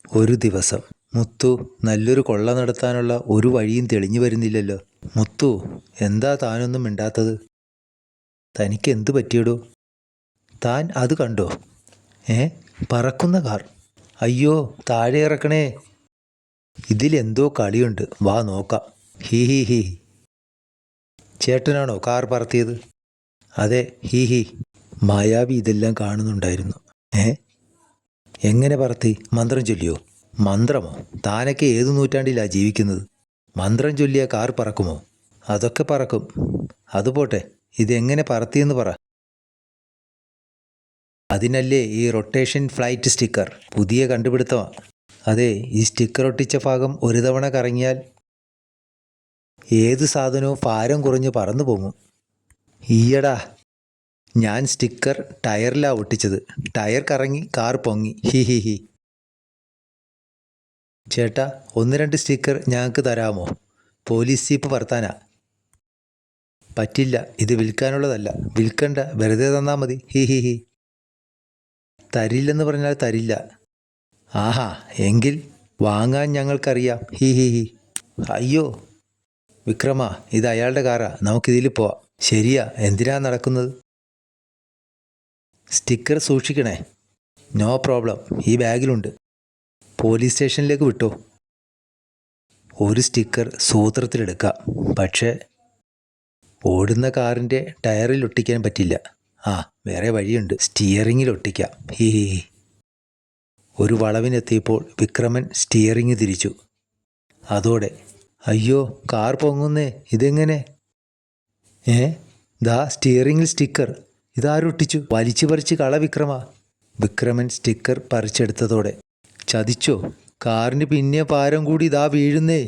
ഒരു ദിവസം മുത്തു നല്ലൊരു കൊള്ള നടത്താനുള്ള ഒരു വഴിയും തെളിഞ്ഞു വരുന്നില്ലല്ലോ. മുത്തു, എന്താ താനൊന്നും മിണ്ടാത്തത്? തനിക്ക് എന്തു പറ്റിയടോ? താൻ അത് കണ്ടോ? പറക്കുന്ന കാർ. അയ്യോ, താഴെ ഇറക്കണേ. ഇതിലെന്തോ കളിയുണ്ട്, വാ നോക്കാം. ഹി ഹി ഹി. ചേട്ടനാണോ കാർ പറത്തിയത്? അതെ, ഹി ഹി. മായാവി ഇതെല്ലാം കാണുന്നുണ്ടായിരുന്നു. എങ്ങനെ പറത്തി? മന്ത്രം ചൊല്ലിയോ? മന്ത്രമോ? താനൊക്കെ ഏതു നൂറ്റാണ്ടിലാ ജീവിക്കുന്നത്? മന്ത്രം ചൊല്ലിയ കാർ പറക്കുമോ? അതൊക്കെ പറക്കും. അതുപോട്ടെ, ഇതെങ്ങനെ പറത്തിയെന്ന് പറ. അതിനല്ലേ ഈ റൊട്ടേഷൻ ഫ്ലൈറ്റ് സ്റ്റിക്കർ, പുതിയ കണ്ടുപിടുത്തമാണ്. അതെ, ഈ സ്റ്റിക്കർ ഒട്ടിച്ച ഭാഗം ഒരു തവണ കറങ്ങിയാൽ ഏത് സാധനവും ഭാരം കുറഞ്ഞ് പറന്നു പോകും. ഈയടാ, ഞാൻ സ്റ്റിക്കർ ടയറിലാ ഒട്ടിച്ചത്. ടയർ കറങ്ങി കാർ പൊങ്ങി. ഹി ഹി ഹി. ചേട്ടാ, 1-2 സ്റ്റിക്കർ ഞങ്ങൾക്ക് തരാമോ? പോലീസ് ജീപ്പ് പറത്താനാ. പറ്റില്ല, ഇത് വിൽക്കാനുള്ളതല്ല. വിൽക്കണ്ട, വെറുതെ തന്നാൽ മതി. ഹി ഹി ഹി. തരില്ലെന്ന് പറഞ്ഞാൽ തരില്ല. ആഹാ, എങ്കിൽ വാങ്ങാൻ ഞങ്ങൾക്കറിയാം. ഹി ഹി ഹി. അയ്യോ വിക്രമ, ഇത് അയാളുടെ കാറാ, നമുക്കിതിൽ പോവാം. ശരിയാ, എന്തിനാ നടക്കുന്നത്? സ്റ്റിക്കർ സൂക്ഷിക്കണേ. നോ പ്രോബ്ലം, ഈ ബാഗിലുണ്ട്. പോലീസ് സ്റ്റേഷനിലേക്ക് വിട്ടോ. ഒരു സ്റ്റിക്കർ സൂത്രത്തിലെടുക്കാം, പക്ഷേ ഓടുന്ന കാറിൻ്റെ ടയറിൽ ഒട്ടിക്കാൻ പറ്റില്ല. വേറെ വഴിയുണ്ട്, സ്റ്റിയറിങ്ങിൽ ഒട്ടിക്കാം. ഹി ഹി ഹി. ഒരു വളവിനെത്തിയപ്പോൾ വിക്രമൻ സ്റ്റിയറിങ് തിരിച്ചു. അതോടെ അയ്യോ, കാർ പൊങ്ങുന്നേ, ഇതെങ്ങനെ? ദാ സ്റ്റിയറിങ്ങിൽ സ്റ്റിക്കർ. ഇതാരൊട്ടിച്ചു? വലിച്ചു പറിച്ച് കള വിക്രമ. വിക്രമൻ സ്റ്റിക്കർ പറിച്ചെടുത്തതോടെ ചതിച്ചോ? കാറിന് പിന്നെ ഭാരം കൂടി ഇതാ വീഴുന്നേ.